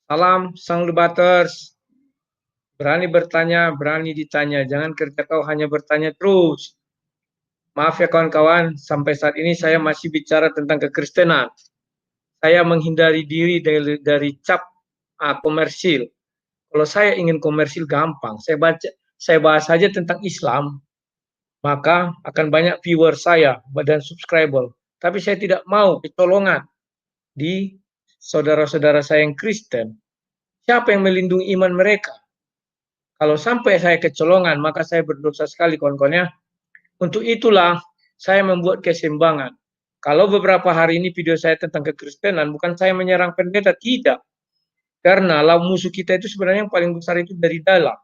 Salam sang debaters. Berani bertanya, berani ditanya. Jangan kerja kau hanya bertanya terus. Maaf ya kawan-kawan, sampai saat ini saya masih bicara tentang kekristenan. Saya menghindari diri dari cap komersil. Kalau saya ingin komersil gampang, saya bahas saja tentang Islam, maka akan banyak viewer saya dan subscriber. Tapi saya tidak mau kecolongan di saudara-saudara saya yang Kristen. Siapa yang melindungi iman mereka? Kalau sampai saya kecolongan, maka saya berdosa sekali kawan-kawan ya. Untuk itulah saya membuat keseimbangan. Kalau beberapa hari ini video saya tentang kekristenan, bukan saya menyerang pendeta, tidak. Karena lawan musuh kita itu sebenarnya yang paling besar itu dari dalam.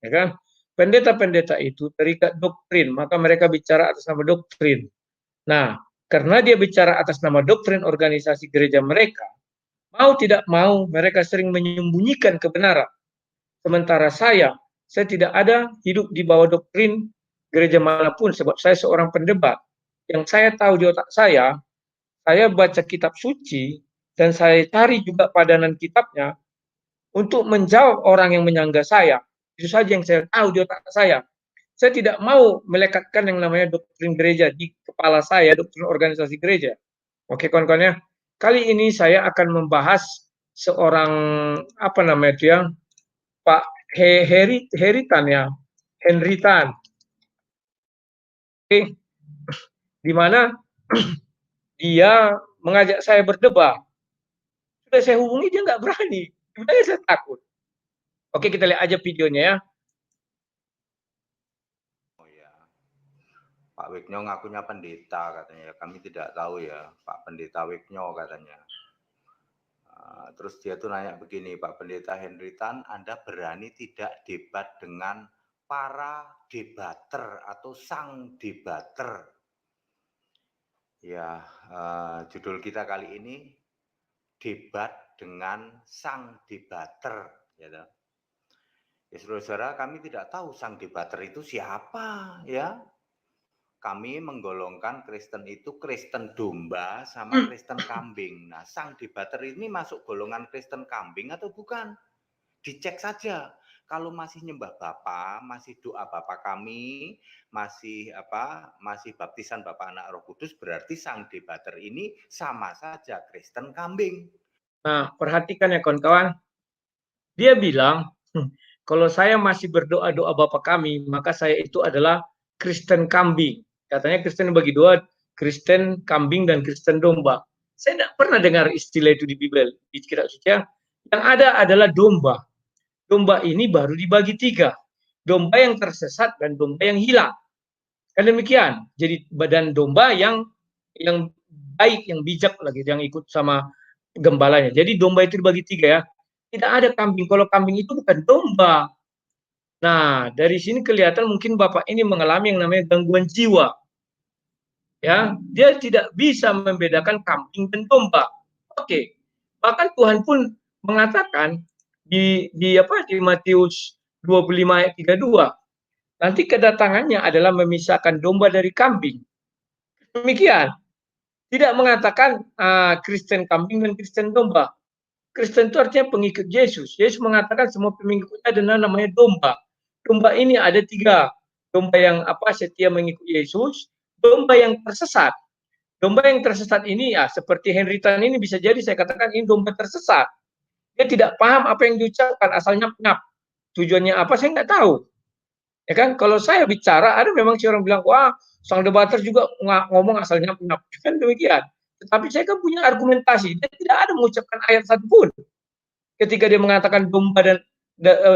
Ya kan? Pendeta-pendeta itu terikat doktrin, maka mereka bicara atas nama doktrin. Nah, karena dia bicara atas nama doktrin organisasi gereja mereka, mau tidak mau mereka sering menyembunyikan kebenaran. Sementara saya tidak ada hidup di bawah doktrin gereja manapun sebab saya seorang pendebat. Yang saya tahu di otak saya baca kitab suci dan saya cari juga padanan kitabnya untuk menjawab orang yang menyangga saya. Itu saja yang saya tahu di otak saya. Saya tidak mau melekatkan yang namanya doktrin gereja di kepala saya, doktrin organisasi gereja. Oke kawan-kawan ya. Kali ini saya akan membahas seorang apa namanya dia, Pak Heritan ya, Henritan. Oke, di mana dia mengajak saya berdebat. Sudah saya hubungi dia nggak berani. Sebenarnya saya takut. Oke, kita lihat aja videonya ya. Oh ya, Pak Wiknyo ngakunya pendeta katanya. Kami tidak tahu ya, Pak Pendeta Wiknyo katanya. Terus dia tuh nanya begini, Pak Pendeta Henritan, Anda berani tidak debat dengan para debater atau sang debater? Ya, judul kita kali ini debat dengan sang debater. Ya, saudara-saudara, kami tidak tahu sang debater itu siapa, ya. Kami menggolongkan Kristen itu Kristen domba sama Kristen kambing. Nah, sang debater ini masuk golongan Kristen kambing atau bukan? Dicek saja. Kalau masih nyembah Bapa, masih doa Bapa kami, masih masih baptisan Bapa Anak Roh Kudus, berarti sang debater ini sama saja Kristen kambing. Nah, perhatikan ya kawan-kawan. Dia bilang, kalau saya masih berdoa-doa Bapa kami, maka saya itu adalah Kristen kambing. Katanya Kristen bagi dua, Kristen kambing dan Kristen domba. Saya tidak pernah dengar istilah itu di Bible, di kitab suci. Yang ada adalah domba. Domba ini baru dibagi tiga. Domba yang tersesat dan domba yang hilang. Kan demikian. Jadi badan domba yang baik, yang bijak lagi, yang ikut sama gembalanya. Jadi domba itu dibagi tiga ya. Tidak ada kambing. Kalau kambing itu bukan domba. Nah, dari sini kelihatan mungkin Bapak ini mengalami yang namanya gangguan jiwa. Ya, dia tidak bisa membedakan kambing dan domba. Oke. Bahkan Tuhan pun mengatakan di Matius 25 ayat 32, nanti kedatangannya adalah memisahkan domba dari kambing. Demikian. Tidak mengatakan Kristen kambing dan Kristen domba. Kristen itu artinya pengikut Yesus. Yesus mengatakan semua pengikutnya adalah namanya domba. Domba ini ada tiga. Domba yang setia mengikut Yesus, domba yang tersesat. Domba yang tersesat ini ya seperti Henritan ini bisa jadi saya katakan ini domba tersesat. Dia tidak paham apa yang diucapkan, asal nyap-nyap. Tujuannya apa saya nggak tahu. Ya kan, kalau saya bicara ada memang si orang bilang, wah sang debater juga ngomong asal nyap-nyap. Kan demikian. Tetapi saya kan punya argumentasi. Dia tidak ada mengucapkan ayat satupun ketika dia mengatakan domba dan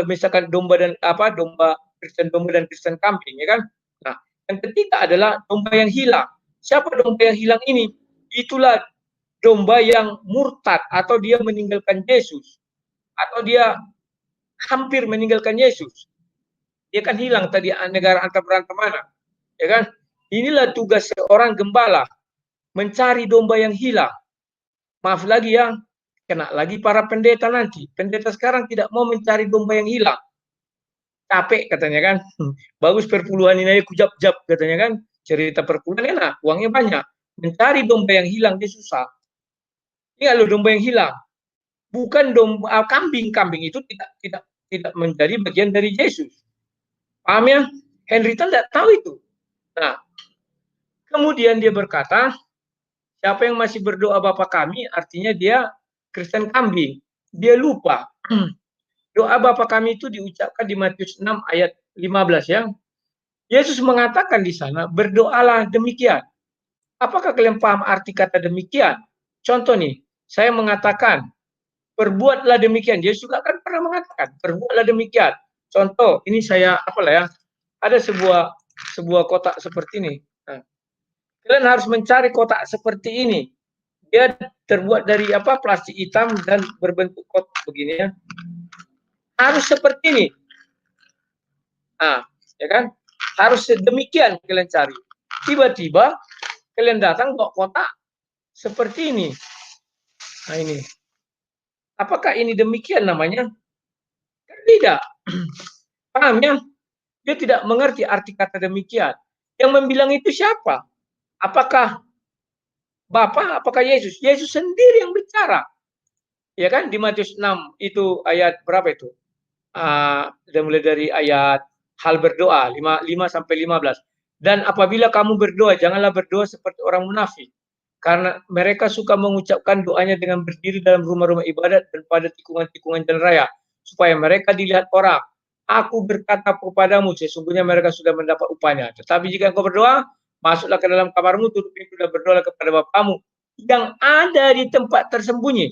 misalkan domba dan domba dan Kristen kambing, ya kan? Nah, yang ketiga adalah domba yang hilang. Siapa domba yang hilang ini? Itulah domba yang murtad atau dia meninggalkan Yesus atau dia hampir meninggalkan Yesus. Dia kan hilang tadi negara antar berantem mana, ya kan? Inilah tugas seorang gembala, mencari domba yang hilang. Maaf lagi ya, kena lagi para pendeta nanti. Pendeta sekarang tidak mau mencari domba yang hilang. Capek katanya kan. Bagus perpuluhan ini aja kujab-jab katanya kan. Cerita perpuluhan enak, uangnya banyak. Mencari domba yang hilang dia susah. Ini loh domba yang hilang. bukan domba kambing. Kambing itu tidak menjadi bagian dari Yesus. Paham ya? Henry tidak tahu itu. Nah, kemudian dia berkata, siapa yang masih berdoa Bapa kami, artinya dia Kristen kambing. Dia lupa. Doa Bapa kami itu diucapkan di Matius 6 ayat 15 ya. Yesus mengatakan di sana, berdoalah demikian. Apakah kalian paham arti kata demikian? Contoh nih, saya mengatakan, perbuatlah demikian. Yesus juga kan pernah mengatakan, perbuatlah demikian. Contoh, ini saya apalah ya, ada sebuah kotak seperti ini. Nah, kalian harus mencari kotak seperti ini. Dia terbuat dari apa? Plastik hitam dan berbentuk kotak begini ya. Harus seperti ini. Nah, ya kan? Harus demikian kalian cari. Tiba-tiba kalian datang bawa kotak seperti ini. Nah ini. Apakah ini demikian namanya? Tidak. Paham ya? Dia tidak mengerti arti kata demikian. Yang membilang itu siapa? Apakah Bapa? Apakah Yesus? Yesus sendiri yang bicara. Ya kan? Di Matius 6 itu ayat berapa itu? Mulai dari ayat hal berdoa 5 sampai 15. Dan apabila kamu berdoa, janganlah berdoa seperti orang munafik, karena mereka suka mengucapkan doanya dengan berdiri dalam rumah-rumah ibadat dan pada tikungan-tikungan jalan raya, supaya mereka dilihat orang. Aku berkata kepadamu, sesungguhnya mereka sudah mendapat upahnya. Tetapi jika engkau berdoa, masuklah ke dalam kamarmu, tutup pintu dan berdoa kepada Bapamu yang ada di tempat tersembunyi.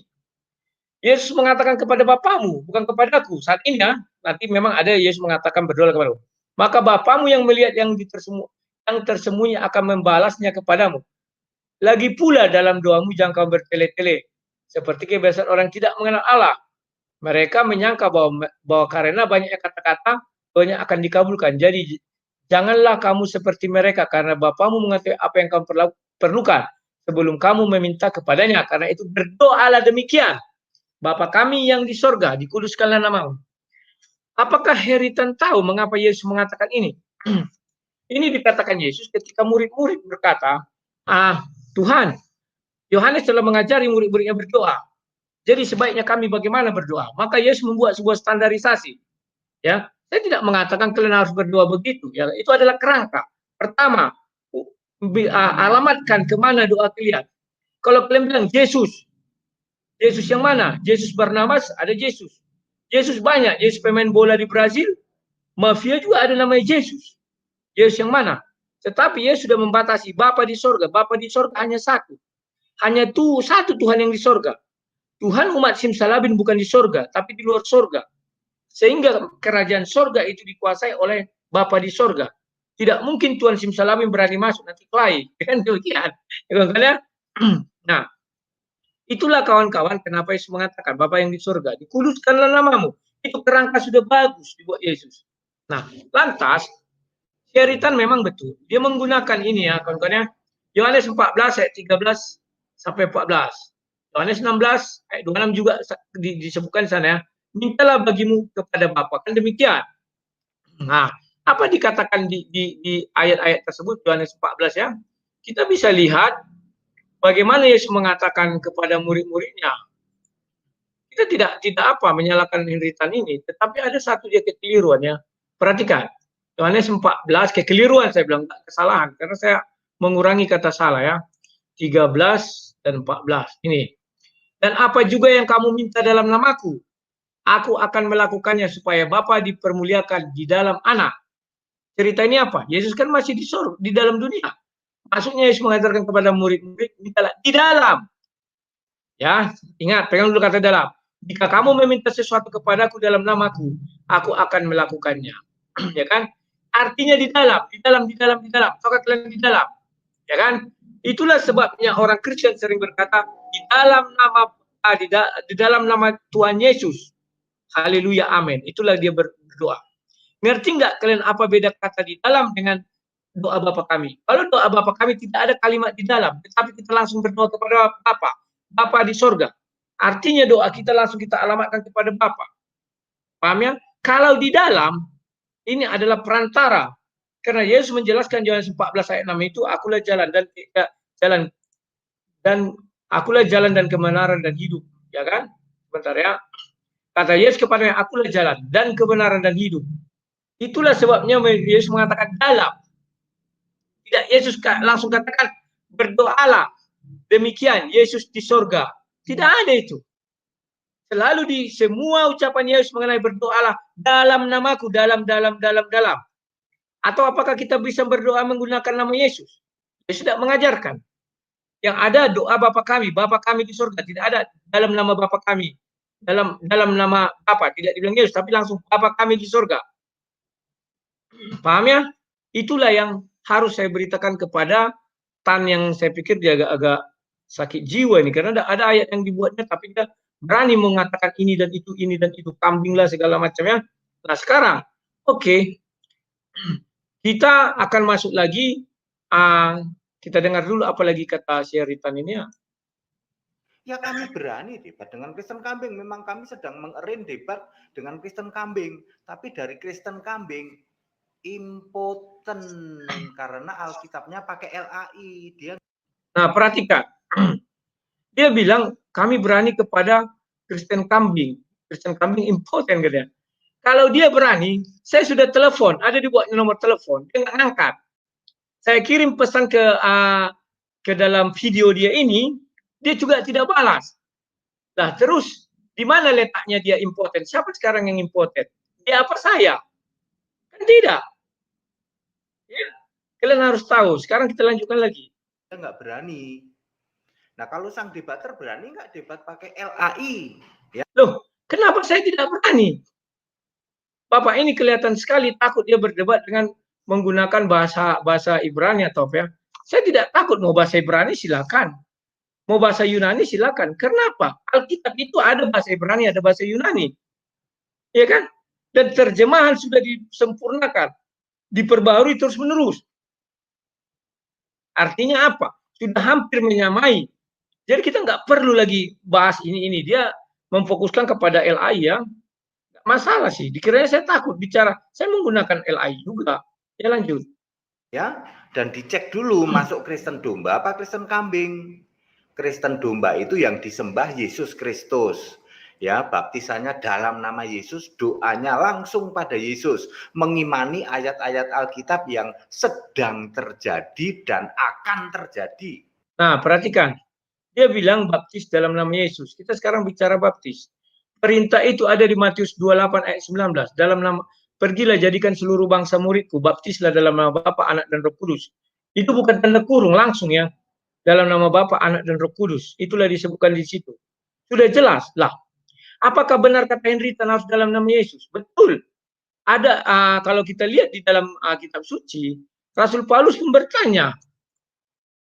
Yesus mengatakan kepada Bapamu, bukan kepadaku. Saat ini ya, nanti memang ada Yesus mengatakan berdoa kepadamu. Maka Bapamu yang melihat yang tersembunyi akan membalasnya kepadamu. Lagi pula dalam doamu jangan kau bertele-tele, seperti kebiasaan orang tidak mengenal Allah. Mereka menyangka bahwa karena banyaknya kata-kata, doanya akan dikabulkan. Jadi janganlah kamu seperti mereka, karena Bapamu mengetahui apa yang kamu perlukan sebelum kamu meminta kepadanya. Karena itu berdoalah demikian. Bapa kami yang di sorga, dikuduskanlah namamu. Apakah Heritan tahu mengapa Yesus mengatakan ini? Ini dikatakan Yesus ketika murid-murid berkata, Tuhan, Yohanes telah mengajari murid-muridnya berdoa. Jadi sebaiknya kami bagaimana berdoa? Maka Yesus membuat sebuah standarisasi. Ya, saya tidak mengatakan kalian harus berdoa begitu. Ya, itu adalah kerangka. Pertama, alamatkan kemana doa kalian. Kalau kalian bilang Yesus, Yesus yang mana? Yesus Barnabas, ada Yesus. Yesus banyak. Yesus pemain bola di Brazil, mafia juga ada namanya Yesus. Yesus yang mana? Tetapi Yesus sudah membatasi Bapa di sorga. Bapa di sorga hanya satu. Hanya satu Tuhan yang di sorga. Tuhan umat simsalabim bukan di sorga, tapi di luar sorga. Sehingga kerajaan sorga itu dikuasai oleh Bapa di sorga. Tidak mungkin Tuhan simsalabim berani masuk nanti kelahi. Kan demikian. Nah, itulah kawan-kawan kenapa Yesus mengatakan, Bapa yang di surga, dikuduskanlah namamu. Itu kerangka sudah bagus dibuat Yesus. Nah, lantas, Sheridan memang betul. Dia menggunakan ini ya, kawan-kawan ya. Yohanes 14 ayat 13 sampai 14. Yohanes 16 ayat 26 juga disebutkan di sana ya. Mintalah bagimu kepada Bapa. Kan demikian. Nah, apa dikatakan di ayat-ayat tersebut, Yohanes 14 ya. Kita bisa lihat bagaimana Yesus mengatakan kepada murid-muridnya. Kita tidak apa menyalahkan Henritan ini, tetapi ada satu dia kekeliruan ya. Perhatikan, Yohanes 14 kekeliruan saya bilang, kesalahan karena saya mengurangi kata salah ya. 13 dan 14 ini. Dan apa juga yang kamu minta dalam namaku, aku akan melakukannya supaya Bapa dipermuliakan di dalam Anak. Cerita ini apa? Yesus kan masih di dalam dunia. Maksudnya Yesus mengajarkan kepada murid-murid, mintalah di dalam. Ya, ingat, pegang dulu kata dalam. Jika kamu meminta sesuatu kepadaku dalam namaku, aku akan melakukannya. Ya kan? Artinya di dalam. Apakah kalian di dalam? Ya kan? Itulah sebabnya orang Kristen sering berkata di dalam nama Tuhan Yesus. Haleluya, amin. Itulah dia berdoa. Ngerti nggak kalian apa beda kata di dalam dengan doa Bapa kami? Kalau doa Bapa kami tidak ada kalimat di dalam, tetapi kita langsung berdoa kepada Bapa di sorga. Artinya doa kita langsung kita alamatkan kepada Bapa. Paham ya? Kalau di dalam, ini adalah perantara. Karena Yesus menjelaskan Yohanes 14 ayat 6 itu, akulah jalan dan akulah jalan dan kebenaran dan hidup, ya kan? Sebentar ya. Kata Yesus kepadanya, akulah jalan dan kebenaran dan hidup. Itulah sebabnya Yesus mengatakan dalam. Tidak Yesus langsung katakan berdoalah. Demikian Yesus di sorga. Tidak ada itu. Selalu di semua ucapan Yesus mengenai berdoalah dalam namaku, dalam. Atau apakah kita bisa berdoa menggunakan nama Yesus? Yesus tidak mengajarkan. Yang ada doa Bapa kami di surga. Tidak ada dalam nama Bapa kami. Dalam nama Bapa, tidak dibilang Yesus, tapi langsung Bapa kami di surga. Paham ya? Itulah yang harus saya beritakan kepada Tan yang saya pikir dia agak-agak sakit jiwa ini. Karena ada ayat yang dibuatnya, tapi dia berani mengatakan ini dan itu, kambing lah segala macamnya. Nah sekarang, oke, kita akan masuk lagi, kita dengar dulu apalagi kata Syaritan ini ya. Ya kami berani debat dengan Kristen kambing. Memang kami sedang mengerin debat dengan Kristen kambing. Tapi dari Kristen kambing, impoten. Karena Alkitabnya pakai LAI. Nah perhatikan, dia bilang kami berani kepada Kristen kambing impoten katanya. Kalau dia berani, saya sudah telepon, ada dibuat nomor telepon, dia nggak angkat. Saya kirim pesan ke dalam video dia ini, dia juga tidak balas. Nah terus di mana letaknya dia impoten? Siapa sekarang yang impoten? Dia apa saya? Kan tidak. Ya, kalian harus tahu. Sekarang kita lanjutkan lagi. Dia nggak berani. Nah kalau sang debater berani nggak debat pakai LAI? Ya. Loh, kenapa saya tidak berani? Bapak ini kelihatan sekali takut dia berdebat dengan menggunakan bahasa Ibrani atau apa ya. Saya tidak takut, mau bahasa Ibrani silakan. Mau bahasa Yunani silakan. Kenapa? Alkitab itu ada bahasa Ibrani, ada bahasa Yunani. Ya kan? Dan terjemahan sudah disempurnakan, diperbarui terus-menerus. Artinya apa? Sudah hampir menyamai. Jadi kita nggak perlu lagi bahas ini. Dia memfokuskan kepada LAI ya. Nggak masalah sih. Dikiranya saya takut bicara. Saya menggunakan LAI juga. Ya lanjut. Ya, dan dicek dulu masuk Kristen domba apa Kristen kambing. Kristen domba itu yang disembah Yesus Kristus. Ya, baptisannya dalam nama Yesus, doanya langsung pada Yesus, mengimani ayat-ayat Alkitab yang sedang terjadi dan akan terjadi. Nah, perhatikan. Dia bilang baptis dalam nama Yesus. Kita sekarang bicara baptis. Perintah itu ada di Matius 28 ayat 19. Dalam nama, pergilah jadikan seluruh bangsa muridku, baptislah dalam nama Bapa, Anak dan Roh Kudus. Itu bukan tanda kurung langsung ya. Dalam nama Bapa, Anak dan Roh Kudus. Itulah disebutkan di situ. Sudah jelas lah. Apakah benar kata Henrietta harus dalam nama Yesus? Betul. Ada kalau kita lihat di dalam kitab suci, Rasul Paulus pun bertanya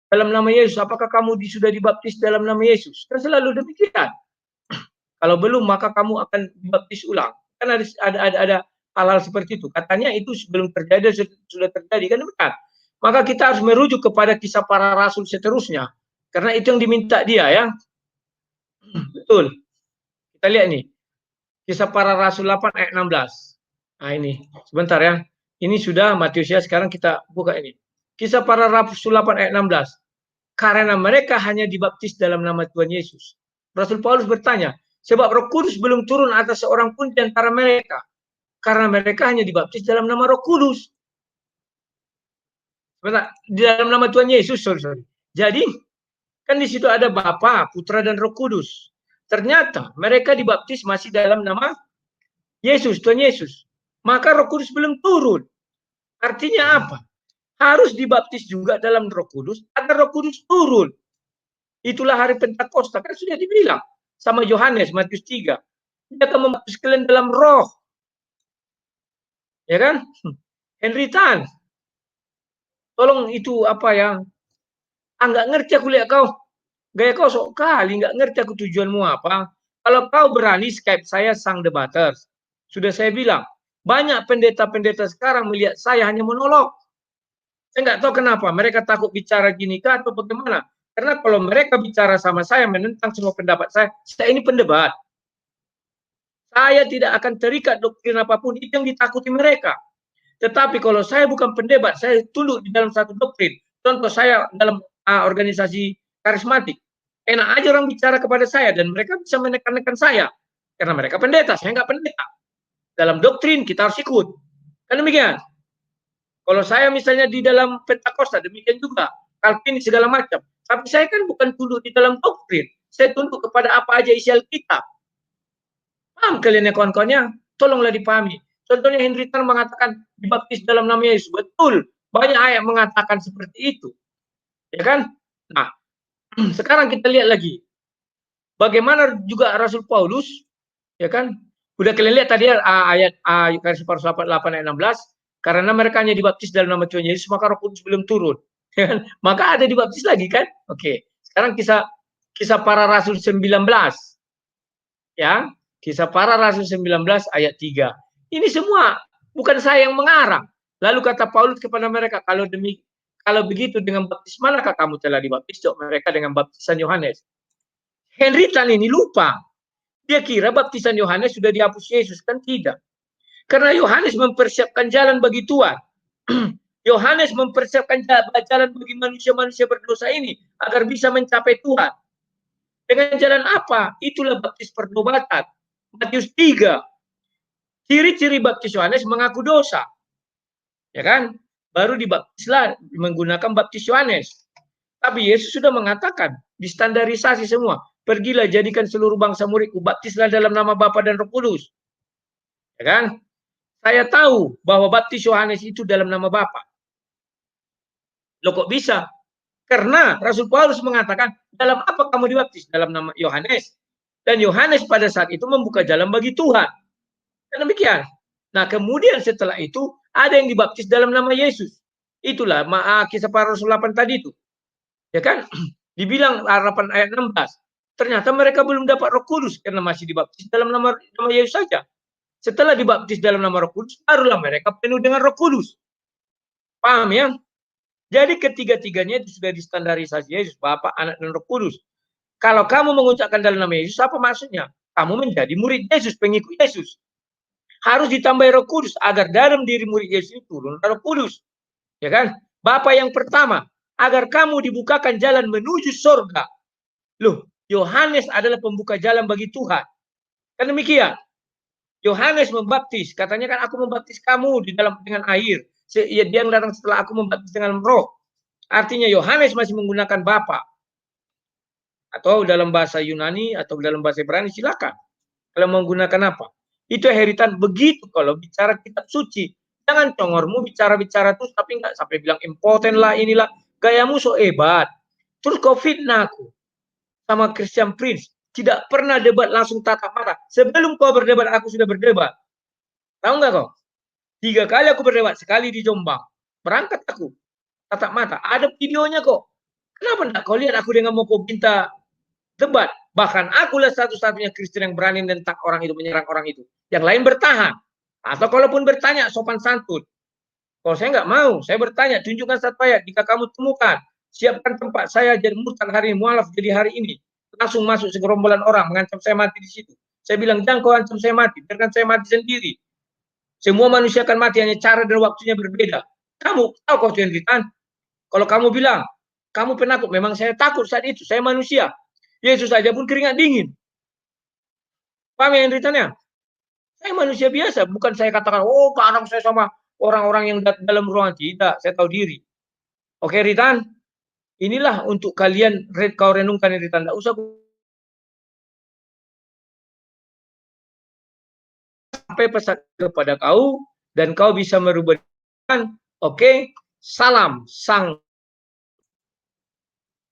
dalam nama Yesus, apakah kamu sudah dibaptis dalam nama Yesus? Kan selalu demikian. Kalau belum, maka kamu akan dibaptis ulang. Kan ada hal-hal seperti itu. Katanya itu sebelum terjadi, sudah terjadi. Kan demikian. Maka kita harus merujuk kepada kisah para rasul seterusnya. Karena itu yang diminta dia ya. Betul. Kita lihat nih. Kisah para rasul 8 ayat 16. Nah ini. Sebentar ya. Ini sudah Matius ya. Sekarang kita buka ini. Kisah para rasul 8 ayat 16. Karena mereka hanya dibaptis dalam nama Tuhan Yesus. Rasul Paulus bertanya, sebab Roh Kudus belum turun atas seorang pun di antara mereka. Karena mereka hanya dibaptis dalam nama Roh Kudus. Di dalam nama Tuhan Yesus, sorry. Jadi, kan di situ ada Bapa, Putra, dan Roh Kudus. Ternyata mereka dibaptis masih dalam nama Yesus, Tuhan Yesus. Maka Roh Kudus belum turun. Artinya apa? Harus dibaptis juga dalam Roh Kudus agar Roh Kudus turun. Itulah hari Pentakosta, kan sudah dibilang sama Yohanes Matius 3. Dia akan membaptis kalian dalam roh. Ya kan? Henry Tan. Tolong itu apa ya? Nggak ngerti aku lihat kau. Gaya kau sok kali, nggak ngerti aku tujuanmu apa. Kalau kau berani Skype saya sang debaters. Sudah saya bilang, banyak pendeta-pendeta sekarang melihat saya hanya monolog. Saya nggak tahu kenapa. Mereka takut bicara gini kah atau bagaimana. Karena kalau mereka bicara sama saya menentang semua pendapat saya ini pendebat. Saya tidak akan terikat doktrin apapun, itu yang ditakuti mereka. Tetapi kalau saya bukan pendebat, saya tunduk di dalam satu doktrin. Contoh saya dalam organisasi karismatik. Enak aja orang bicara kepada saya dan mereka bisa menekan-nekan saya. Karena mereka pendeta, saya nggak pendeta. Dalam doktrin kita harus ikut. Kan demikian. Kalau saya misalnya di dalam Pentakosta, demikian juga. Calvin segala macam. Tapi saya kan bukan tunduk di dalam doktrin. Saya tunduk kepada apa aja isi Alkitab. Paham kalian ya kawan-kawannya? Tolonglah dipahami. Contohnya Henry Tan mengatakan dibaptis dalam nama Yesus. Betul. Banyak ayat mengatakan seperti itu. Ya kan? Nah, sekarang kita lihat lagi. Bagaimana juga Rasul Paulus, ya kan? Udah kalian lihat tadi ayat Garis 8 ayat 16, karena mereka hanya dibaptis dalam nama Tuhan Yesus, maka Roh Kudus belum turun. Ya kan? Maka ada dibaptis lagi kan? Oke. Sekarang kisah para rasul 19. Ya, kisah para rasul 19 ayat 3. Ini semua bukan saya yang mengarang. Lalu kata Paulus kepada mereka, kalau begitu dengan baptis manakah kamu telah dibaptis? Jawab mereka dengan baptisan Yohanes. Henry Tan ini lupa. Dia kira baptisan Yohanes sudah dihapus Yesus, kan tidak. Karena Yohanes mempersiapkan jalan bagi Tuhan. Yohanes mempersiapkan jalan bagi manusia-manusia berdosa ini agar bisa mencapai Tuhan. Dengan jalan apa? Itulah baptis pertobatan. Matius 3. Ciri-ciri baptis Yohanes mengaku dosa. Ya kan? Baru dibaptislah menggunakan baptis Yohanes. Tapi Yesus sudah mengatakan, distandarisasi semua. Pergilah jadikan seluruh bangsa muridku, baptislah dalam nama Bapa dan Roh Kudus. Ya kan? Saya tahu bahwa baptis Yohanes itu dalam nama Bapa. Loh kok bisa? Karena Rasul Paulus mengatakan, dalam apa kamu dibaptis? Dalam nama Yohanes. Dan Yohanes pada saat itu membuka jalan bagi Tuhan. Dan demikian. Nah, kemudian setelah itu ada yang dibaptis dalam nama Yesus. Itulah kisah para Rasul 8 tadi itu. Ya kan? Dibilang 8 ayat 16. Ternyata mereka belum dapat Roh Kudus karena masih dibaptis dalam nama Yesus saja. Setelah dibaptis dalam nama Roh Kudus, barulah mereka penuh dengan Roh Kudus. Paham ya? Jadi ketiga-tiganya itu sudah distandarisasi Yesus, Bapa, Anak, dan Roh Kudus. Kalau kamu mengucapkan dalam nama Yesus, apa maksudnya? Kamu menjadi murid Yesus, pengikut Yesus. Harus ditambah Roh Kudus agar dalam diri murid Yesus itu turun Roh Kudus. Ya kan? Bapa yang pertama, agar kamu dibukakan jalan menuju surga. Loh, Yohanes adalah pembuka jalan bagi Tuhan. Kan demikian. Yohanes membaptis, katanya kan aku membaptis kamu di dalam dengan air. Dia yang datang setelah aku membaptis dengan Roh. Artinya Yohanes masih menggunakan Bapa. Atau dalam bahasa Yunani atau dalam bahasa Ibrani silakan. Kalau menggunakan apa? Itu heritan begitu kalau bicara kitab suci. Jangan congormu bicara-bicara terus tapi enggak sampai bilang impoten lah inilah. Gayamu so hebat. Terus kau fitnah aku sama Christian Prince. Tidak pernah debat langsung tatap mata. Sebelum kau berdebat, aku sudah berdebat. Tahu nggak kau? 3 kali aku berdebat, sekali di Jombang. Berangkat aku, tatap mata. Ada videonya kok. Kenapa enggak kau lihat aku dengan Moko Binta debat? Bahkan akulah satu-satunya Kristen yang berani menentang orang itu, menyerang orang itu. Yang lain bertahan. Atau kalaupun bertanya, sopan santun. Kalau saya nggak mau, saya bertanya, tunjukkan satu ayat. Jika kamu temukan, siapkan tempat saya jadi murtad hari ini, mualaf jadi hari ini. Langsung masuk segerombolan orang, mengancam saya mati di situ. Saya bilang, jangan kau ancam saya mati, biarkan saya mati sendiri. Semua manusia akan mati, hanya cara dan waktunya berbeda. Kamu tahu kau Tuhan Ritan? Kalau kamu bilang, kamu penakut, memang saya takut saat itu, saya manusia. Yesus saja pun keringat dingin. Paham ya Ritannya? Saya manusia biasa, bukan saya katakan, oh kadang saya sama orang-orang yang dalam ruangan. Tidak, saya tahu diri. Oke Ritan, inilah untuk kalian kau renungkan Ritan. Tidak usah sampai pesan kepada kau dan kau bisa merubah. Oke, salam sang